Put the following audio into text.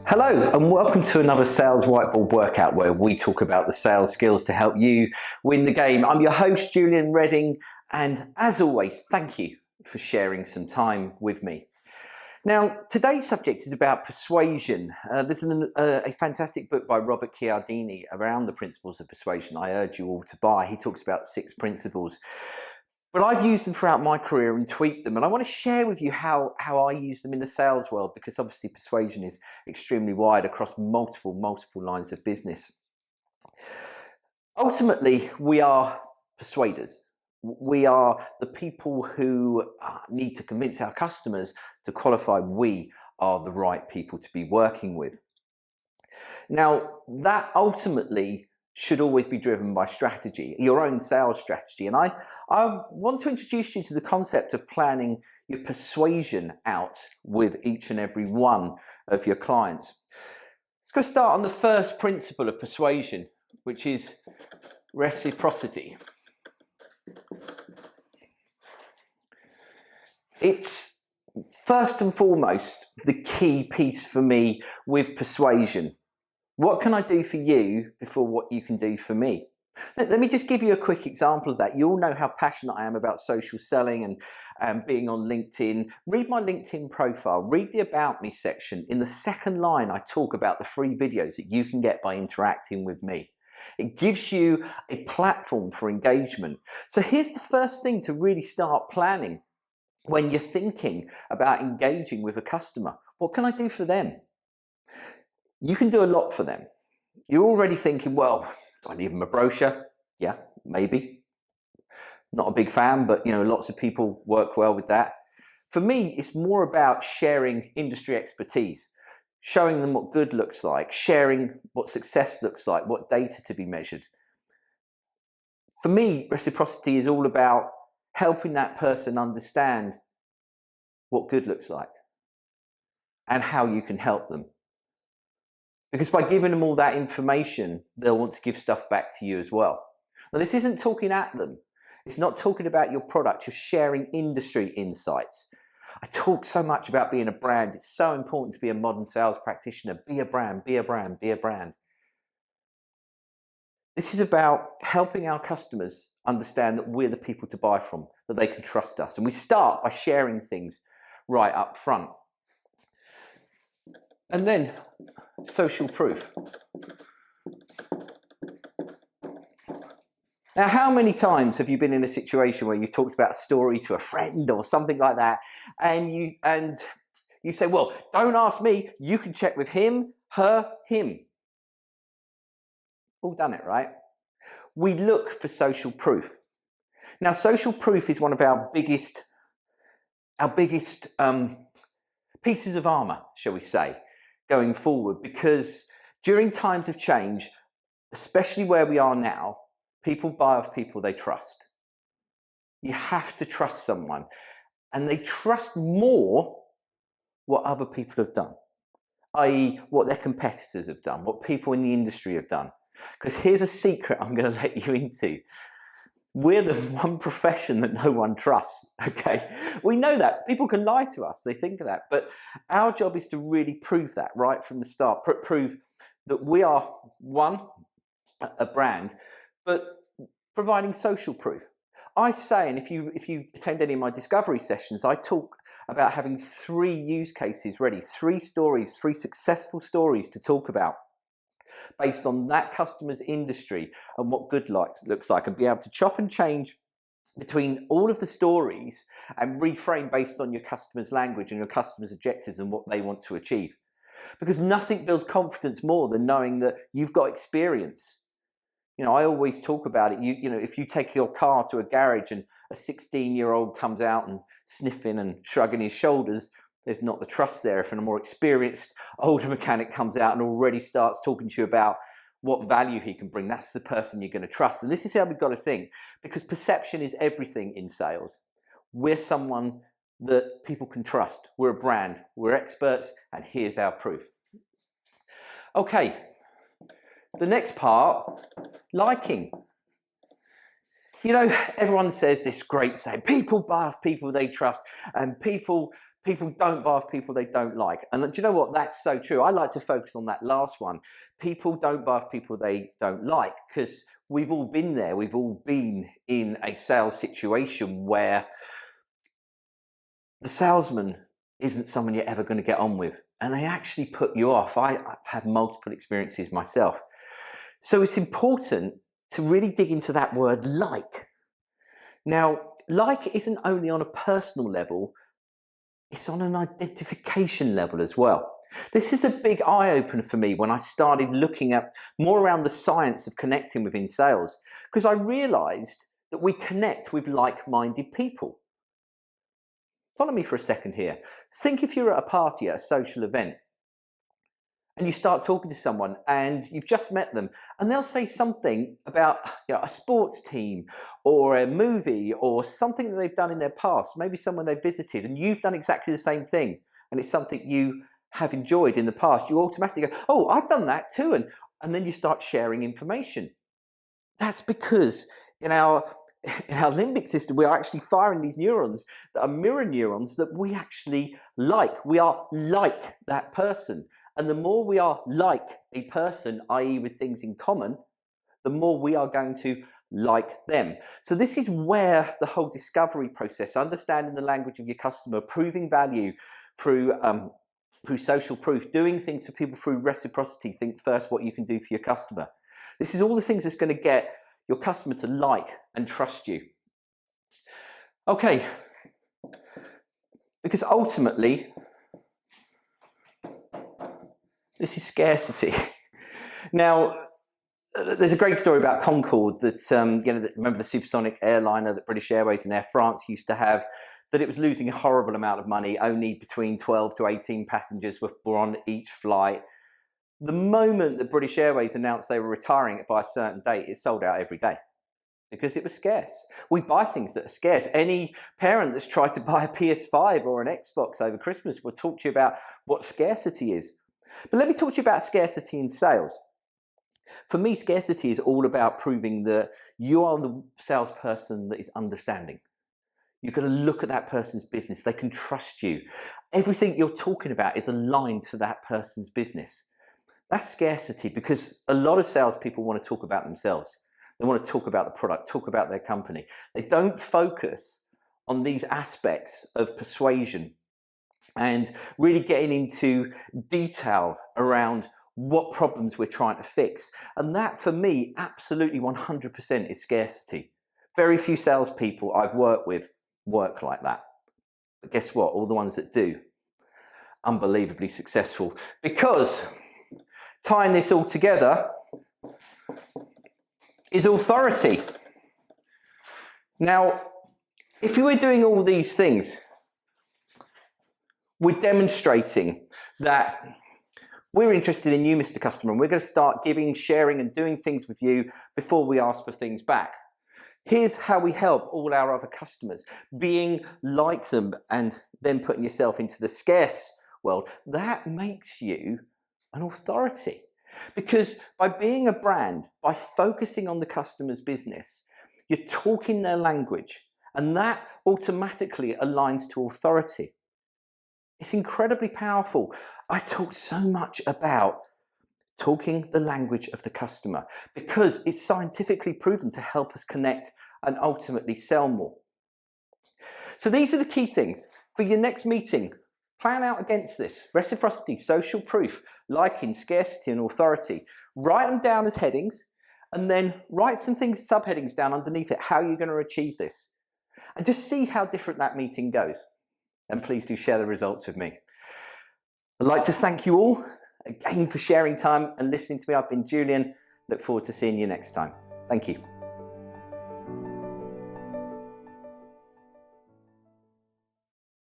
Hello and welcome to another Sales Whiteboard workout where we talk about the sales skills to help you win the game. I'm your host, Julian Redding, and as always, thank you for sharing some time with me. Now, today's subject is about persuasion. There's a fantastic book by Robert Cialdini around the principles of persuasion I urge you all to buy. He talks about 6 principles. But I've used them throughout my career and tweaked them, and I want to share with you how I use them in the sales world, because obviously persuasion is extremely wide across multiple lines of business. Ultimately, we are persuaders. We are the people who need to convince our customers to qualify we are the right people to be working with. Now, that ultimately should always be driven by strategy, your own sales strategy. And I want to introduce you to the concept of planning your persuasion out with each and every one of your clients. Let's go start on the first principle of persuasion, which is reciprocity. It's first and foremost the key piece for me with persuasion. What can I do for you before what you can do for me? Let me just give you a quick example of that. You all know how passionate I am about social selling and being on LinkedIn. Read my LinkedIn profile, read the About Me section. In the second line, I talk about the free videos that you can get by interacting with me. It gives you a platform for engagement. So here's the first thing to really start planning when you're thinking about engaging with a customer. What can I do for them? You can do a lot for them. You're already thinking, well, do I leave them a brochure? Yeah, maybe. Not a big fan, but lots of people work well with that. For me, it's more about sharing industry expertise, showing them what good looks like, sharing what success looks like, what data to be measured. For me, reciprocity is all about helping that person understand what good looks like and how you can help them. Because by giving them all that information, they'll want to give stuff back to you as well. Now, this isn't talking at them. It's not talking about your product. You're sharing industry insights. I talk so much about being a brand. It's so important to be a modern sales practitioner. Be a brand, be a brand, be a brand. This is about helping our customers understand that we're the people to buy from, that they can trust us. And we start by sharing things right up front. And then social proof. Now, how many times have you been in a situation where you've talked about a story to a friend or something like that, and you say, well, don't ask me, you can check with him, her, him. All done it, right? We look for social proof. Now, social proof is one of our biggest pieces of armor, shall we say, going forward, because during times of change, especially where we are now, people buy off people they trust. You have to trust someone, and they trust more what other people have done, i.e. what their competitors have done, what people in the industry have done. Because here's a secret I'm going to let you into. We're the one profession that no one trusts, okay? We know that. People can lie to us. They think of that. But our job is to really prove that right from the start. Prove that we are, one, a brand, but providing social proof. I say, and if you attend any of my discovery sessions, I talk about having 3 use cases ready, 3 stories, 3 successful stories to talk about, based on that customer's industry and what good looks like, and be able to chop and change between all of the stories and reframe based on your customer's language and your customer's objectives and what they want to achieve. Because nothing builds confidence more than knowing that you've got experience. I always talk about it. If you take your car to a garage and a 16-year-old comes out and sniffing and shrugging his shoulders, there's not the trust there. If a more experienced older mechanic comes out and already starts talking to you about what value he can bring, that's the person you're going to trust. And this is how we've got to think, because perception is everything in sales. We're someone that people can trust. We're a brand. We're experts, and here's our proof. Okay, the next part, liking. Everyone says this great saying, people buy off people they trust, and people People don't buy off people they don't like. And do you know what? That's so true. I like to focus on that last one. People don't buy off people they don't like, because we've all been there. We've all been in a sales situation where the salesman isn't someone you're ever going to get on with, and they actually put you off. I've had multiple experiences myself. So it's important to really dig into that word like. Now, like isn't only on a personal level, it's on an identification level as well. This is a big eye-opener for me when I started looking at more around the science of connecting within sales, because I realized that we connect with like-minded people. Follow me for a second here. Think if you're at a party, at a social event, and you start talking to someone and you've just met them, and they'll say something about a sports team or a movie or something that they've done in their past, maybe someone they've visited, and you've done exactly the same thing, and it's something you have enjoyed in the past. You automatically go, oh, I've done that too, and then you start sharing information. That's because in our limbic system, we are actually firing these neurons that are mirror neurons that we actually like. We are like that person. And the more we are like a person, i.e. with things in common, the more we are going to like them. So this is where the whole discovery process, understanding the language of your customer, proving value through social proof, doing things for people through reciprocity, think first what you can do for your customer. This is all the things that's going to get your customer to like and trust you. Okay, because ultimately, this is scarcity. Now, there's a great story about Concorde that, remember the supersonic airliner that British Airways and Air France used to have, that it was losing a horrible amount of money. Only between 12 to 18 passengers were on each flight. The moment that British Airways announced they were retiring it by a certain date, it sold out every day because it was scarce. We buy things that are scarce. Any parent that's tried to buy a PS5 or an Xbox over Christmas will talk to you about what scarcity is. But let me talk to you about scarcity in sales. For me, scarcity is all about proving that you are the salesperson that is understanding. You've got to look at that person's business. They can trust you. Everything you're talking about is aligned to that person's business. That's scarcity, because a lot of salespeople want to talk about themselves. They want to talk about the product, talk about their company. They don't focus on these aspects of persuasion and really getting into detail around what problems we're trying to fix. And that, for me, absolutely 100% is scarcity. Very few salespeople I've worked with work like that. But guess what? All the ones that do, unbelievably successful. Because tying this all together is authority. Now, if you were doing all these things, we're demonstrating that we're interested in you, Mr. Customer, and we're going to start giving, sharing, and doing things with you before we ask for things back. Here's how we help all our other customers. Being like them and then putting yourself into the scarce world, that makes you an authority. Because by being a brand, by focusing on the customer's business, you're talking their language, and that automatically aligns to authority. It's incredibly powerful. I talk so much about talking the language of the customer because it's scientifically proven to help us connect and ultimately sell more. So these are the key things. For your next meeting, plan out against this: reciprocity, social proof, liking, scarcity, and authority. Write them down as headings, and then write some things, subheadings down underneath it, how you're going to achieve this. And just see how different that meeting goes. And please do share the results with me. I'd like to thank you all again for sharing time and listening to me. I've been Julian. Look forward to seeing you next time. Thank you.